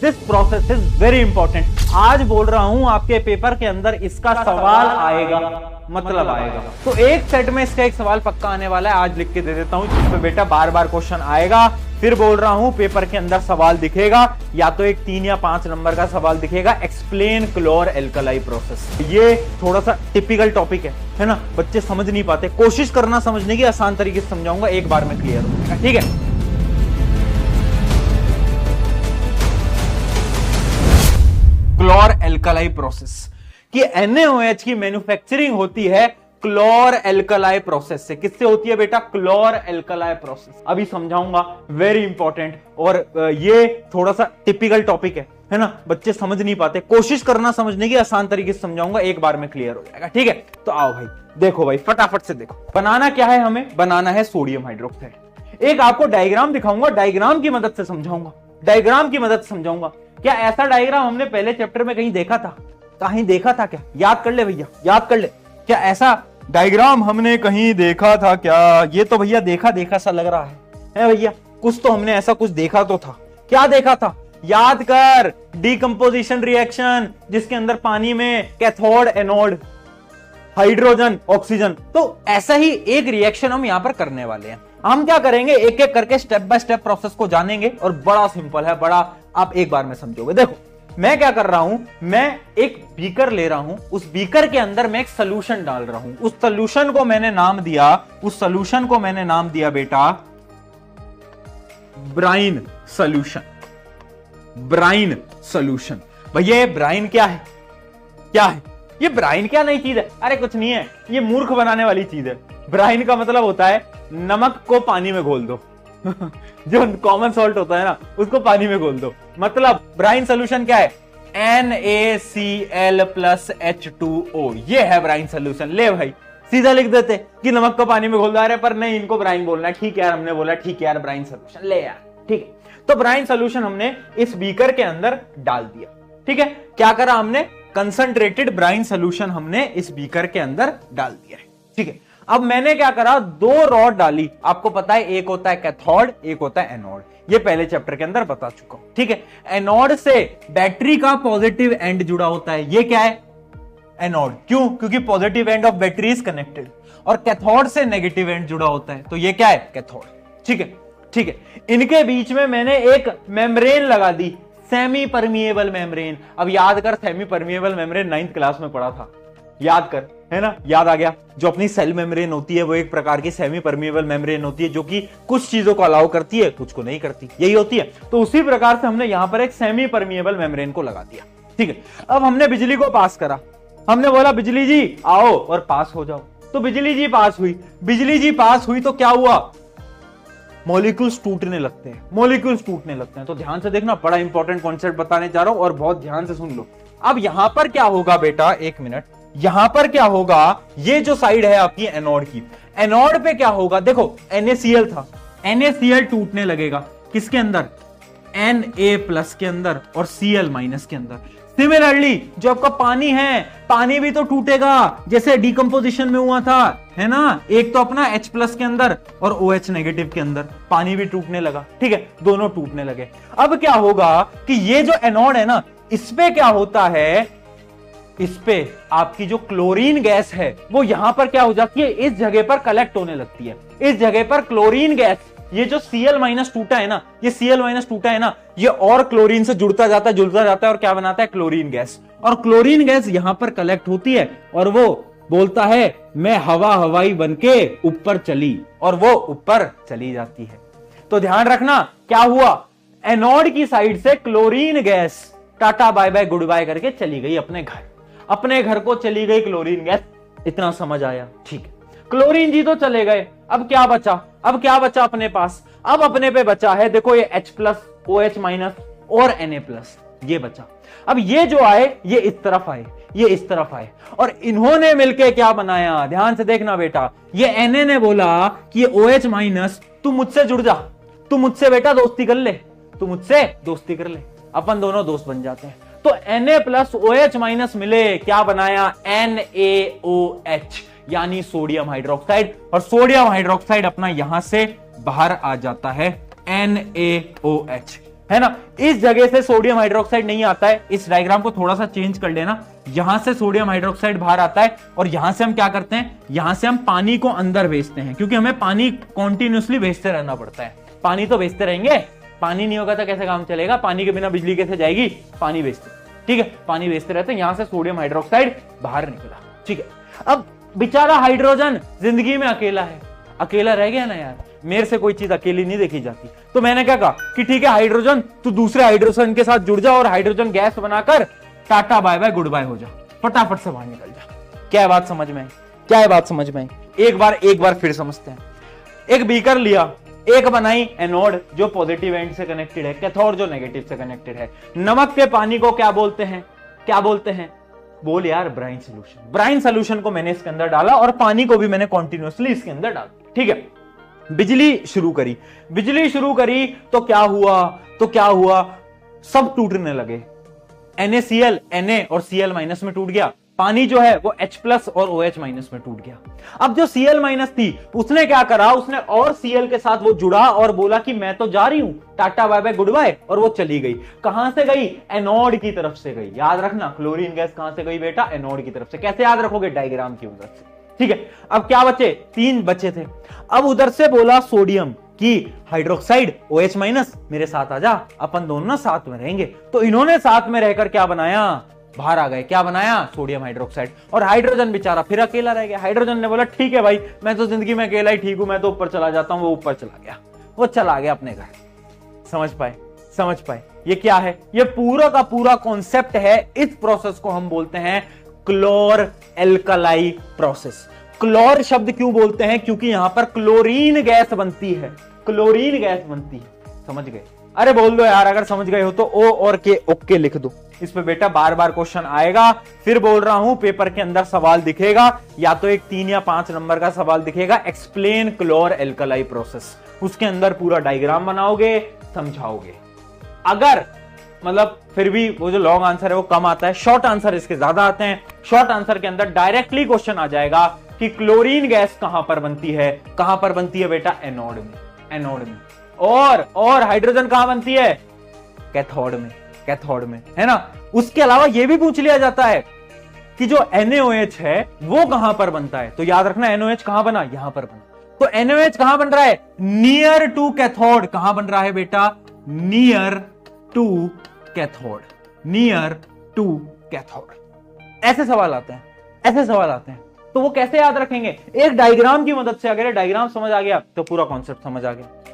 This process is very important. आज बोल रहा हूं आपके पेपर के अंदर इसका सवाल आएगा, मतलब आएगा। तो एक सेट में इसका एक सवाल पक्का आने वाला है, आज लिख के दे देता हूं, जिसमें बेटा बार बार क्वेश्चन आएगा। फिर बोल रहा हूं पेपर के अंदर सवाल दिखेगा, या तो एक 3 या 5 नंबर का सवाल दिखेगा, एक्सप्लेन क्लोर एल्कलाई प्रोसेस। ये थोड़ा सा टिपिकल टॉपिक है ना, बच्चे समझ नहीं पाते, कोशिश करना समझने की, आसान तरीके से समझाऊंगा, एक बार में क्लियर हो जाएगा, ठीक है। क्लोर एल्कलाई प्रोसेस कि NaOH की मैन्युफैक्चरिंग होती है क्लोर एल्कलाई प्रोसेस से। किससे होती है बेटा? क्लोर एल्कलाई प्रोसेस। अभी समझाऊंगा, वेरी इंपॉर्टेंट। और ये थोड़ा सा टिपिकल टॉपिक है ना, बच्चे समझ नहीं पाते, कोशिश करना समझने की, आसान तरीके से समझाऊंगा, एक बार में क्लियर हो जाएगा, ठीक है। तो आओ भाई, देखो भाई, फटाफट से देखो। बनाना क्या है हमें? बनाना है सोडियम हाइड्रोक्साइड। एक आपको डायग्राम दिखाऊंगा, डायग्राम की मदद से समझाऊंगा, डायग्राम की मदद से समझाऊंगा। क्या ऐसा डायग्राम हमने पहले चैप्टर में कहीं देखा था? कहीं देखा था क्या? याद कर ले भैया, याद कर ले। क्या ऐसा डायग्राम हमने कहीं देखा था क्या? ये तो भैया देखा देखा सा लग रहा है भैया, कुछ तो हमने ऐसा कुछ देखा तो था। क्या देखा था? याद कर, डीकंपोजिशन रिएक्शन, जिसके अंदर पानी में कैथोड एनोड, हाइड्रोजन ऑक्सीजन। तो ऐसा ही एक रिएक्शन हम यहां पर करने वाले हैं। हम क्या करेंगे, एक एक करके स्टेप बाय स्टेप प्रोसेस को जानेंगे, और बड़ा सिंपल है, बड़ा आप एक बार में समझोगे। देखो मैं क्या कर रहा हूं, मैं एक बीकर ले रहा हूं, उस बीकर के अंदर मैं एक सोल्यूशन डाल रहा हूं। उस सोल्यूशन को मैंने नाम दिया, उस सोल्यूशन को मैंने नाम दिया बेटा ब्राइन सोल्यूशन। Brine solution. भैया ये ब्राइन क्या है? क्या है ये? ब्राइन क्या नई चीज है? अरे कुछ नहीं है, ये मूर्ख बनाने वाली चीज है। ब्राइन का मतलब होता है नमक को पानी में घोल दो जो कॉमन सॉल्ट होता है ना, उसको पानी में घोल दो। मतलब ब्राइन सोल्यूशन क्या है? NaCl + H2O। ये है ब्राइन सोल्यूशन। ले भाई, सीधा लिख देते कि नमक को पानी में घोल दो। अरे पर नहीं, इनको ब्राइन बोलना है। ठीक है यार, हमने बोला ठीक है यार, ब्राइन सोल्यूशन ले यार, ठीक है। तो ब्राइन सोल्यूशन हमने इस बीकर के अंदर डाल दिया, ठीक है। क्या करा हमने? कंसंट्रेटेड ब्राइन सोल्यूशन हमने इस बीकर के अंदर डाल दिया है, ठीक है। अब मैंने क्या करा, 2 रॉड डाली। आपको पता है एक होता है कैथोड, एक होता है एनोड। ये पहले चैप्टर के अंदर बता चुका हूं, ठीक है। एनोड से बैटरी का पॉजिटिव एंड जुड़ा होता है, ये क्या है? एनोड। क्यों? क्योंकि positive end of battery is connected. और कैथोड से नेगेटिव एंड जुड़ा होता है, तो ये क्या है? कैथोड, ठीक है, ठीक है। इनके बीच में मैंने एक मेम्ब्रेन लगा दी, सेमी परमिएबल मेम्ब्रेन। अब याद कर, semi permeable membrane 9th class में पढ़ा था, याद कर, है ना, याद आ गया। जो अपनी सेल मेम्ब्रेन होती है वो एक प्रकार की सेमी परमिएबल मेम्ब्रेन होती है, जो कि कुछ चीजों को अलाउ करती है, कुछ को नहीं करती, यही होती है। तो उसी प्रकार से हमने यहां पर एक सेमी परमिएबल मेम्ब्रेन को लगा दिया, ठीक है। अब हमने बिजली को पास करा, हमने बोला बिजली जी आओ और पास हो जाओ। तो बिजली जी पास हुई। बिजली जी पास हुई तो क्या हुआ? मॉलिक्यूल्स टूटने लगते हैं, मॉलिक्यूल्स टूटने लगते हैं। तो ध्यान से देखना, बड़ा इंपॉर्टेंट कॉन्सेप्ट बताने जा रहा हूं, और बहुत ध्यान से सुन लो। अब यहां पर क्या होगा बेटा, एक मिनट, यहां पर क्या होगा, ये जो साइड है आपकी एनोड की, एनोड पे क्या होगा? देखो NaCl था, NaCl टूटने लगेगा किसके अंदर? Na+ के अंदर और Cl- के अंदर। सिमिलरली जो आपका पानी है, पानी भी तो टूटेगा, जैसे डिकम्पोजिशन में हुआ था, है ना। एक तो अपना H+ के अंदर और OH- के अंदर पानी भी टूटने लगा, ठीक है, दोनों टूटने लगे। अब क्या होगा कि ये जो एनोड है ना, इस पे क्या होता है, इस पे आपकी जो क्लोरीन गैस है वो यहां पर क्या हो जाती है, इस जगह पर कलेक्ट होने लगती है। इस जगह पर क्लोरीन गैस, ये जो Cl- टूटा है ना, ये Cl- टूटा है ना, ये और क्लोरीन से जुड़ता जाता है, जुड़ता जाता है, और क्या बनाता है? Chlorine gas. और क्लोरीन गैस यहां पर कलेक्ट होती है, और वो बोलता है मैं हवाई बनके ऊपर चली, और वो ऊपर चली जाती है। तो ध्यान रखना, क्या हुआ? एनोड की साइड से chlorine gas tata bye bye goodbye करके चली गई अपने घर, अपने घर को चली गई क्लोरीन गैस। इतना समझ आया? ठीक है। क्लोरीन जी तो चले गए, अब क्या बचा? अब क्या बचा अपने पास? अब अपने पे बचा है, देखो ये H+, OH- और Na+, ये बचा। अब ये जो आए, ये इस तरफ आए, ये इस तरफ आए, और इन्होंने मिलके क्या बनाया? ध्यान से देखना बेटा, ये Na ने बोला कि ये OH- तू मुझसे जुड़ जा, तू मुझसे बेटा दोस्ती कर ले, तू मुझसे दोस्ती कर ले, अपन दोनों दोस्त बन जाते हैं। तो Na+ OH- मिले, क्या बनाया? NaOH, यानी सोडियम हाइड्रोक्साइड। और सोडियम हाइड्रोक्साइड अपना यहां से बाहर आ जाता है NaOH। है ना। इस जगह से सोडियम हाइड्रोक्साइड नहीं आता है, इस डायग्राम को थोड़ा सा चेंज कर लेना, यहां से सोडियम हाइड्रोक्साइड बाहर आता है और यहां से हम क्या करते हैं, यहां से हम पानी को अंदर भेजते हैं, क्योंकि हमें पानी कॉन्टिन्यूसली भेजते रहना पड़ता है। पानी तो भेजते रहेंगे, पानी नहीं होगा तो कैसे काम चलेगा, पानी के बिना बिजली कैसे जाएगी, पानी भेजते, ठीक है, पानी भेजते रहते हैं, यहां से सोडियम हाइड्रोक्साइड बाहर निकला, ठीक है। अब बेचारा हाइड्रोजन जिंदगी में अकेला है, अकेला रह गया ना यार, मेरे से कोई चीज अकेली नहीं देखी जाती। तो मैंने क्या कहा कि ठीक है हाइड्रोजन, तू दूसरे हाइड्रोजन के साथ जुड़ जा और हाइड्रोजन गैस बनाकर tata bye bye goodbye हो जा, फटाफट से बाहर निकल जा। क्या है बात समझ में आई, क्या है बात समझ में आई? एक बार फिर समझते हैं। एक बीकर लिया, एक बनाई एनोड जो पॉजिटिव एंड से कनेक्टेड है, कैथोड जो नेगेटिव से कनेक्टेड है। नमक के पानी को क्या बोलते हैं, क्या बोलते हैं, बोल यार, ब्राइन सोल्यूशन। ब्राइन सोल्यूशन को मैंने इसके अंदर डाला और पानी को भी मैंने कॉन्टिन्यूसली इसके अंदर डाला, ठीक है। बिजली शुरू करी, बिजली शुरू करी तो क्या हुआ, तो क्या हुआ, सब टूटने लगे। NaCl Na और Cl माइनस में टूट गया, पानी जो है वो H प्लस और OH माइनस में टूट गया। अब जो Cl माइनस थी उसने क्या करा, उसने और Cl के साथ वो जुड़ा और बोला कि मैं तो जा रही हूं, tata bye bye goodbye, और वो चली गई। कहां से गई, एनोड की तरफ से गई। याद रखना, क्लोरीन गैस कहां से गई बेटा, एनोड की तरफ से। कैसे याद रखोगे, डायग्राम की मदद से, ठीक है। अब क्या बचे, 3 बचे थे। अब उधर से बोला सोडियम कि हाइड्रोक्साइड OH माइनस मेरे साथ आ जा, अपन दोनों साथ में रहेंगे। तो इन्होंने साथ में रहकर क्या बनाया, बाहर आ गए, क्या बनाया, सोडियम हाइड्रोक्साइड। और हाइड्रोजन बेचारा फिर अकेला रह गया। हाइड्रोजन ने बोला ठीक है भाई, मैं तो जिंदगी में अकेला ही ठीक हूं, मैं तो ऊपर चला जाता हूं। वो ऊपर चला गया, वो चला गया अपने घर। समझ पाए, समझ पाए, ये क्या है, ये पूरा का पूरा कॉन्सेप्ट है। इस प्रोसेस को हम बोलते हैं क्लोर एल्कलाई प्रोसेस। क्लोर शब्द क्यों बोलते हैं, क्योंकि यहां पर क्लोरीन गैस बनती है, क्लोरीन गैस बनती है। समझ गए, अरे बोल दो यार, अगर समझ गए हो तो ओ और के ओके लिख दो। इस पे बेटा बार बार क्वेश्चन आएगा, फिर बोल रहा हूं पेपर के अंदर सवाल दिखेगा, या तो एक 3 या 5 नंबर का सवाल दिखेगा, एक्सप्लेन क्लोर एल्कलाई प्रोसेस। उसके अंदर पूरा डायग्राम बनाओगे, समझाओगे। अगर मतलब फिर भी वो जो लॉन्ग आंसर है वो कम आता है, शॉर्ट आंसर इसके ज्यादा आते हैं। शॉर्ट आंसर के अंदर डायरेक्टली क्वेश्चन आ जाएगा कि क्लोरीन गैस कहां पर बनती है, कहां पर बनती है बेटा, एनोड में, एनोड में। और हाइड्रोजन कहां बनती है, कैथोड में, कैथोड में, है ना। उसके अलावा यह भी पूछ लिया जाता है कि जो NaOH है वो कहां पर बनता है। तो याद रखना, NaOH कहां बना, यहां पर बना। तो NaOH कहां बन रहा है, नियर टू कैथोड। कहां बन रहा है बेटा, near to cathode, near to cathode. ऐसे सवाल आते हैं, ऐसे सवाल आते हैं। तो वो कैसे याद रखेंगे, एक डायग्राम की मदद से। अगर डायग्राम समझ आ गया तो पूरा कॉन्सेप्ट समझ आ गया।